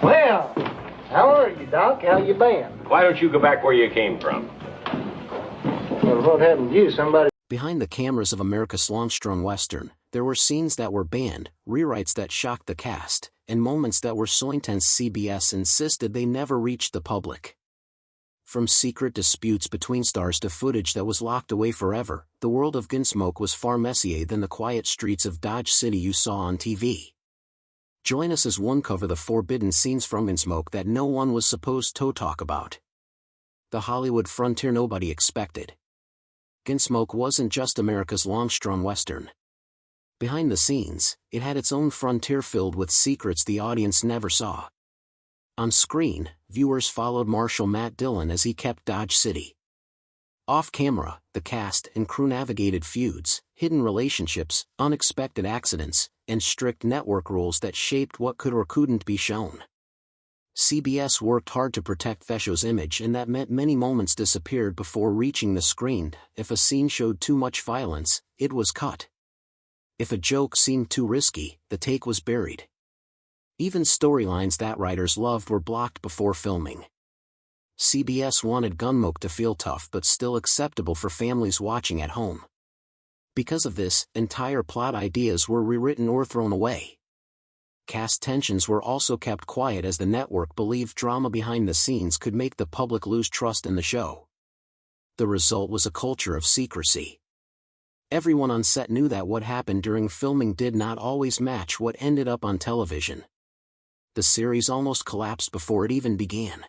Well, how are you, Doc? How you been? Why don't you go back where you came from? Well, what happened to you? Somebody... Behind the cameras of America's long-strung Western, there were scenes that were banned, rewrites that shocked the cast, and moments that were so intense CBS insisted they never reached the public. From secret disputes between stars to footage that was locked away forever, the world of Gunsmoke was far messier than the quiet streets of Dodge City you saw on TV. Join us as we uncover the forbidden scenes from Gunsmoke that no one was supposed to talk about. The Hollywood frontier nobody expected. Gunsmoke wasn't just America's long-strung Western. Behind the scenes, it had its own frontier filled with secrets the audience never saw. On screen, viewers followed Marshal Matt Dillon as he kept Dodge City. Off-camera, the cast and crew navigated feuds, hidden relationships, unexpected accidents, and strict network rules that shaped what could or couldn't be shown. CBS worked hard to protect the show's image, and that meant many moments disappeared before reaching the screen. If a scene showed too much violence, it was cut. If a joke seemed too risky, the take was buried. Even storylines that writers loved were blocked before filming. CBS wanted Gunsmoke to feel tough but still acceptable for families watching at home. Because of this, entire plot ideas were rewritten or thrown away. Cast tensions were also kept quiet as the network believed drama behind the scenes could make the public lose trust in the show. The result was a culture of secrecy. Everyone on set knew that what happened during filming did not always match what ended up on television. The series almost collapsed before it even began.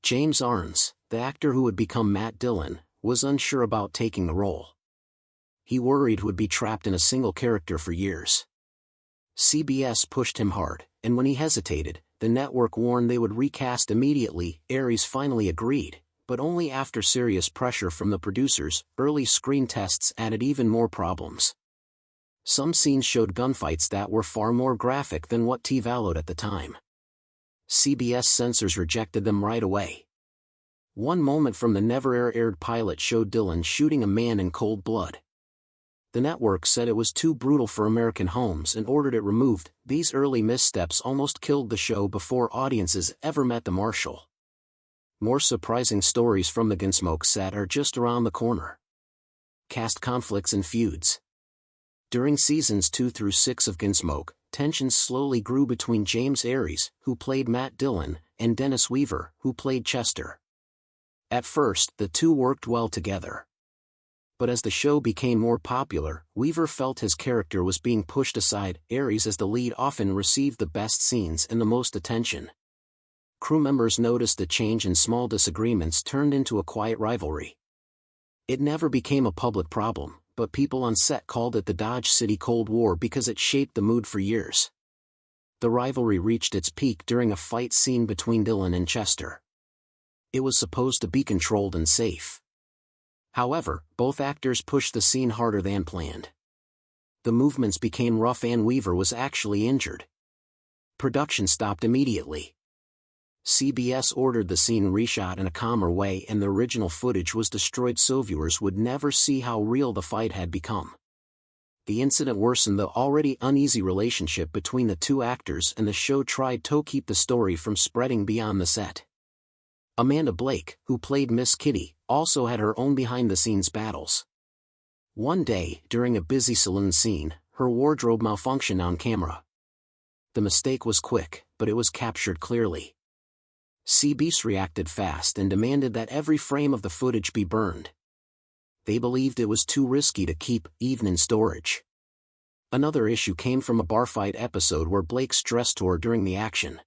James Arnes, the actor who would become Matt Dillon, was unsure about taking the role. He worried he would be trapped in a single character for years. CBS pushed him hard, and when he hesitated, the network warned they would recast immediately. Aries finally agreed, but only after serious pressure from the producers. Early screen tests added even more problems. Some scenes showed gunfights that were far more graphic than what TV allowed at the time. CBS censors rejected them right away. One moment from the never-aired pilot showed Dillon shooting a man in cold blood. The network said it was too brutal for American homes and ordered it removed. These early missteps almost killed the show before audiences ever met the Marshal. More surprising stories from the Gunsmoke set are just around the corner. Cast conflicts and feuds. During seasons 2 through 6 of Gunsmoke, tensions slowly grew between James Aries, who played Matt Dillon, and Dennis Weaver, who played Chester. At first, the two worked well together. But as the show became more popular, Weaver felt his character was being pushed aside. Aries as the lead often received the best scenes and the most attention. Crew members noticed the change, and small disagreements turned into a quiet rivalry. It never became a public problem, but people on set called it the Dodge City Cold War because it shaped the mood for years. The rivalry reached its peak during a fight scene between Dillon and Chester. It was supposed to be controlled and safe. However, both actors pushed the scene harder than planned. The movements became rough and Weaver was actually injured. Production stopped immediately. CBS ordered the scene reshot in a calmer way, and the original footage was destroyed so viewers would never see how real the fight had become. The incident worsened the already uneasy relationship between the two actors, and the show tried to keep the story from spreading beyond the set. Amanda Blake, who played Miss Kitty, also had her own behind-the-scenes battles. One day, during a busy saloon scene, her wardrobe malfunctioned on camera. The mistake was quick, but it was captured clearly. CBS reacted fast and demanded that every frame of the footage be burned. They believed it was too risky to keep even in storage. Another issue came from a bar fight episode where Blake stressed her during the action.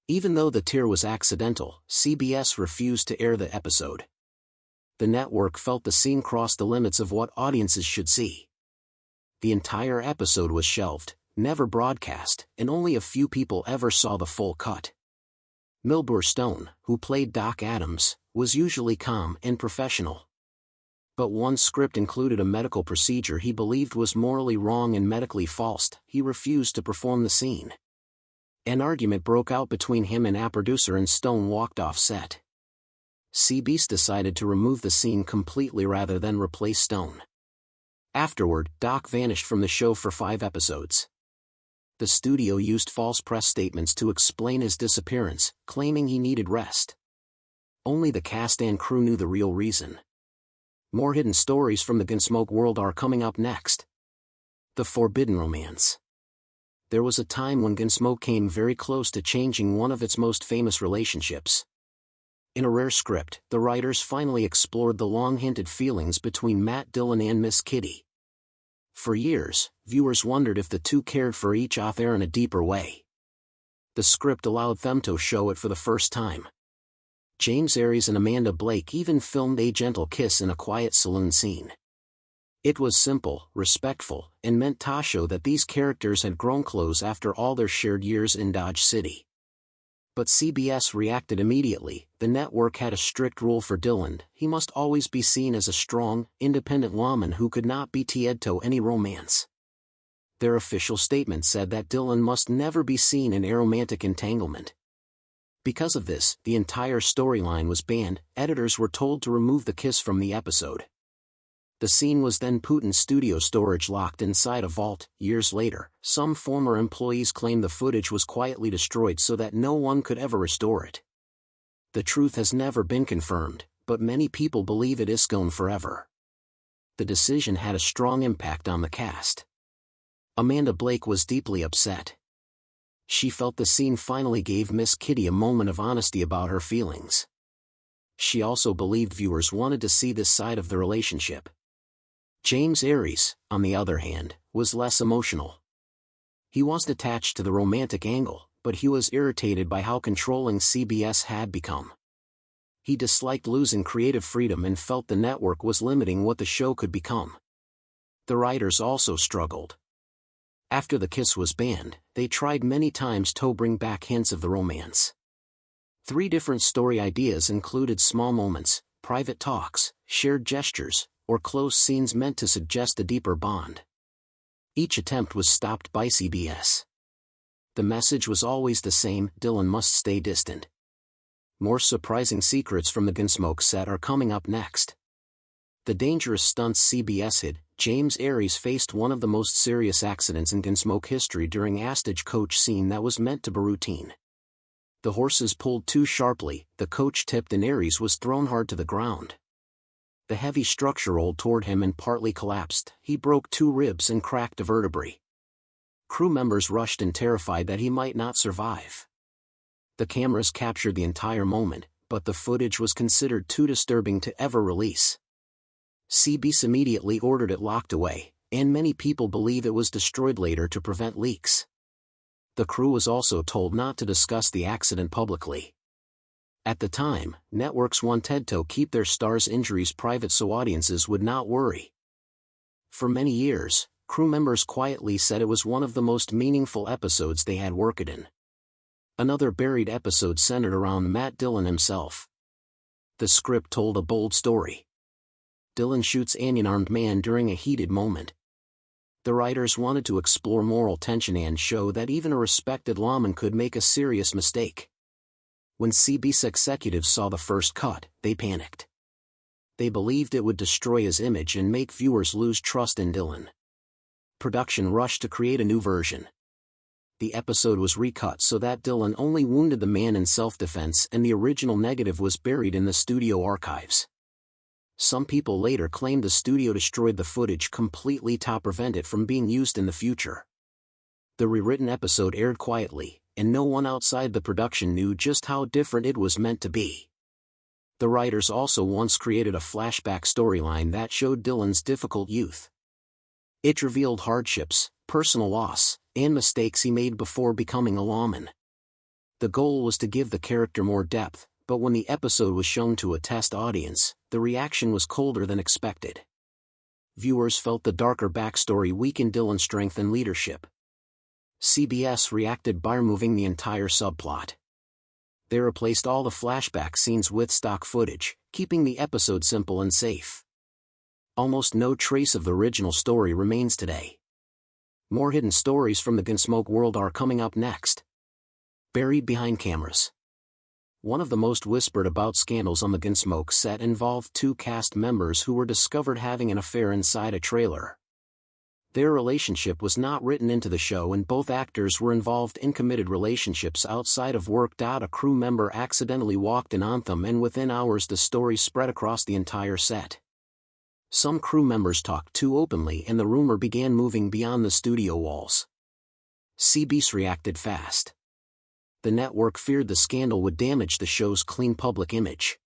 Even though the tear was accidental, CBS refused to air the episode. The network felt the scene crossed the limits of what audiences should see. The entire episode was shelved, never broadcast, and only a few people ever saw the full cut. Milburn Stone, who played Doc Adams, was usually calm and professional. But one script included a medical procedure he believed was morally wrong and medically false. He refused to perform the scene. An argument broke out between him and a producer, and Stone walked off set. CBS decided to remove the scene completely rather than replace Stone. Afterward, Doc vanished from the show for 5 episodes. The studio used false press statements to explain his disappearance, claiming he needed rest. Only the cast and crew knew the real reason. More hidden stories from the Gunsmoke world are coming up next. The Forbidden Romance. There was a time when Gunsmoke came very close to changing one of its most famous relationships. In a rare script, the writers finally explored the long-hinted feelings between Matt Dillon and Miss Kitty. For years, viewers wondered if the two cared for each other in a deeper way. The script allowed them to show it for the first time. James Aries and Amanda Blake even filmed a gentle kiss in a quiet saloon scene. It was simple, respectful, and meant to show that these characters had grown close after all their shared years in Dodge City. But CBS reacted immediately. The network had a strict rule for Dillon: he must always be seen as a strong, independent lawman who could not be tied to any romance. Their official statement said that Dillon must never be seen in a romantic entanglement. Because of this, the entire storyline was banned. Editors were told to remove the kiss from the episode. The scene was then put in studio storage locked inside a vault. Years later, some former employees claimed the footage was quietly destroyed so that no one could ever restore it. The truth has never been confirmed, but many people believe it is gone forever. The decision had a strong impact on the cast. Amanda Blake was deeply upset. She felt the scene finally gave Miss Kitty a moment of honesty about her feelings. She also believed viewers wanted to see this side of the relationship. James Aries, on the other hand, was less emotional. He wasn't attached to the romantic angle, but he was irritated by how controlling CBS had become. He disliked losing creative freedom and felt the network was limiting what the show could become. The writers also struggled. After the kiss was banned, they tried many times to bring back hints of the romance. 3 different story ideas included small moments, private talks, shared gestures, or close scenes meant to suggest a deeper bond. Each attempt was stopped by CBS. The message was always the same: Dillon must stay distant. More surprising secrets from the Gunsmoke set are coming up next. The dangerous stunts CBS hid. James Aries faced one of the most serious accidents in Gunsmoke history during a stagecoach scene that was meant to be routine. The horses pulled too sharply, the coach tipped and Aries was thrown hard to the ground. The heavy structure rolled toward him and partly collapsed. He broke 2 ribs and cracked a vertebrae. Crew members rushed in terrified that he might not survive. The cameras captured the entire moment, but the footage was considered too disturbing to ever release. CBS immediately ordered it locked away, and many people believe it was destroyed later to prevent leaks. The crew was also told not to discuss the accident publicly. At the time, networks wanted to keep their stars' injuries private so audiences would not worry. For many years, crew members quietly said it was one of the most meaningful episodes they had worked in. Another buried episode centered around Matt Dillon himself. The script told a bold story. Dillon shoots an unarmed man during a heated moment. The writers wanted to explore moral tension and show that even a respected lawman could make a serious mistake. When CBS executives saw the first cut, they panicked. They believed it would destroy his image and make viewers lose trust in Dillon. Production rushed to create a new version. The episode was recut so that Dillon only wounded the man in self-defense and the original negative was buried in the studio archives. Some people later claimed the studio destroyed the footage completely to prevent it from being used in the future. The rewritten episode aired quietly, and no one outside the production knew just how different it was meant to be. The writers also once created a flashback storyline that showed Dillon's difficult youth. It revealed hardships, personal loss, and mistakes he made before becoming a lawman. The goal was to give the character more depth, but when the episode was shown to a test audience, the reaction was colder than expected. Viewers felt the darker backstory weakened Dillon's strength and leadership. CBS reacted by removing the entire subplot. They replaced all the flashback scenes with stock footage, keeping the episode simple and safe. Almost no trace of the original story remains today. More hidden stories from the Gunsmoke world are coming up next. Buried behind cameras. One of the most whispered about scandals on the Gunsmoke set involved 2 cast members who were discovered having an affair inside a trailer. Their relationship was not written into the show and both actors were involved in committed relationships outside of work. A crew member accidentally walked in on them and within hours the story spread across the entire set. Some crew members talked too openly and the rumor began moving beyond the studio walls. CBS reacted fast. The network feared the scandal would damage the show's clean public image.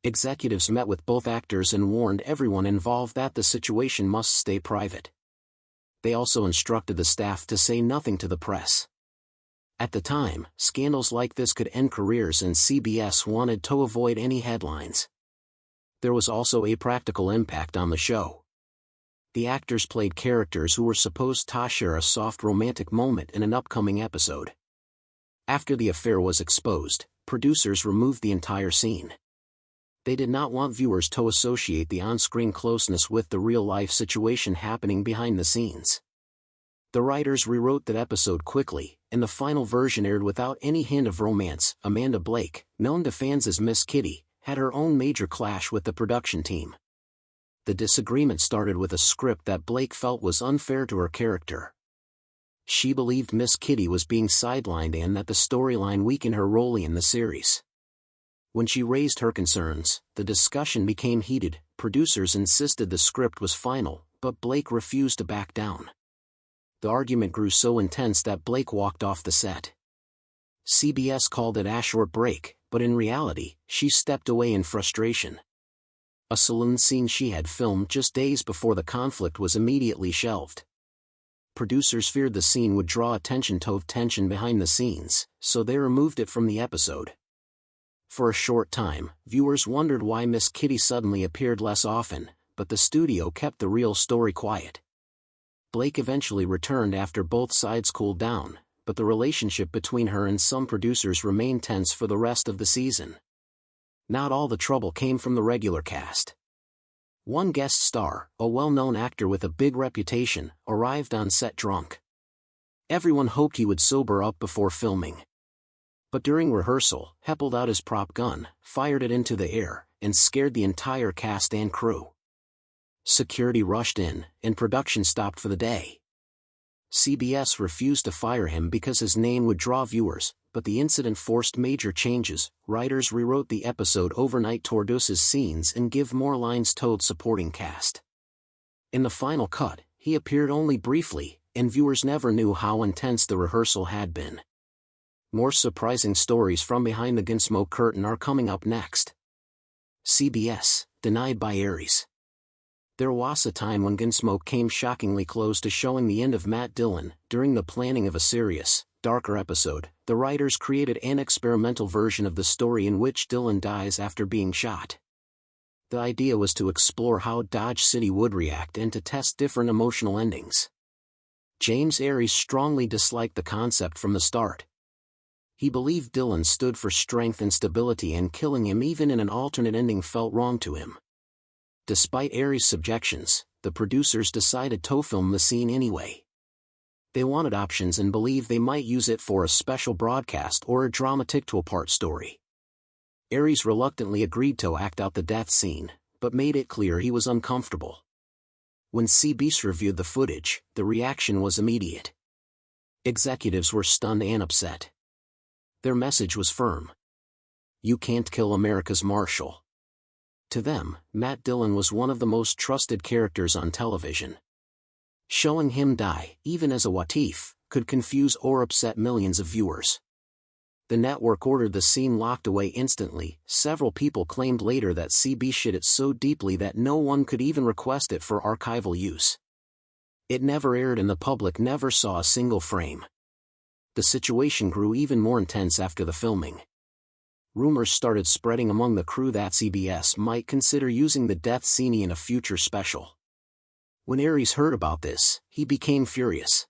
Executives met with both actors and warned everyone involved that the situation must stay private. They also instructed the staff to say nothing to the press. At the time, scandals like this could end careers and CBS wanted to avoid any headlines. There was also a practical impact on the show. The actors played characters who were supposed to share a soft romantic moment in an upcoming episode. After the affair was exposed, producers removed the entire scene. They did not want viewers to associate the on-screen closeness with the real-life situation happening behind the scenes. The writers rewrote that episode quickly, and the final version aired without any hint of romance. Amanda Blake, known to fans as Miss Kitty, had her own major clash with the production team. The disagreement started with a script that Blake felt was unfair to her character. She believed Miss Kitty was being sidelined and that the storyline weakened her role in the series. When she raised her concerns, the discussion became heated. Producers insisted the script was final, but Blake refused to back down. The argument grew so intense that Blake walked off the set. CBS called it a short break, but in reality, she stepped away in frustration. A saloon scene she had filmed just days before the conflict was immediately shelved. Producers feared the scene would draw attention to tension behind the scenes, so they removed it from the episode. For a short time, viewers wondered why Miss Kitty suddenly appeared less often, but the studio kept the real story quiet. Blake eventually returned after both sides cooled down, but the relationship between her and some producers remained tense for the rest of the season. Not all the trouble came from the regular cast. One guest star, a well-known actor with a big reputation, arrived on set drunk. Everyone hoped he would sober up before filming. But during rehearsal, he pulled out his prop gun, fired it into the air, and scared the entire cast and crew. Security rushed in, and production stopped for the day. CBS refused to fire him because his name would draw viewers, but the incident forced major changes. Writers rewrote the episode overnight to reduce his scenes and give more lines to the supporting cast. In the final cut, he appeared only briefly, and viewers never knew how intense the rehearsal had been. More surprising stories from behind the Gunsmoke curtain are coming up next. CBS, denied by Aries. There was a time when Gunsmoke came shockingly close to showing the end of Matt Dillon. During the planning of a serious, darker episode, the writers created an experimental version of the story in which Dillon dies after being shot. The idea was to explore how Dodge City would react and to test different emotional endings. James Aries strongly disliked the concept from the start. He believed Dillon stood for strength and stability, and killing him even in an alternate ending felt wrong to him. Despite Aries' objections, the producers decided to film the scene anyway. They wanted options and believed they might use it for a special broadcast or a dramatic two-part story. Aries reluctantly agreed to act out the death scene, but made it clear he was uncomfortable. When CBS reviewed the footage, the reaction was immediate. Executives were stunned and upset. Their message was firm. You can't kill America's Marshal. To them, Matt Dillon was one of the most trusted characters on television. Showing him die, even as a what-if, could confuse or upset millions of viewers. The network ordered the scene locked away instantly. Several people claimed later that CBS hid it so deeply that no one could even request it for archival use. It never aired and the public never saw a single frame. The situation grew even more intense after the filming. Rumors started spreading among the crew that CBS might consider using the death scene in a future special. When Aries heard about this, he became furious.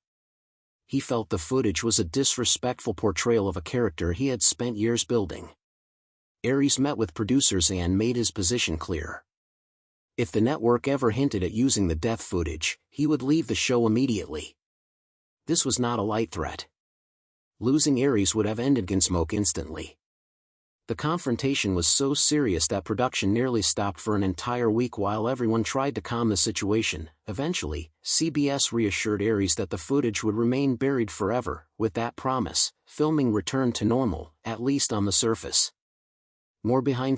He felt the footage was a disrespectful portrayal of a character he had spent years building. Aries met with producers and made his position clear. If the network ever hinted at using the death footage, he would leave the show immediately. This was not a light threat. Losing Aries would have ended Gunsmoke instantly. The confrontation was so serious that production nearly stopped for an entire week while everyone tried to calm the situation. Eventually, CBS reassured Aries that the footage would remain buried forever. With that promise, filming returned to normal, at least on the surface. More behind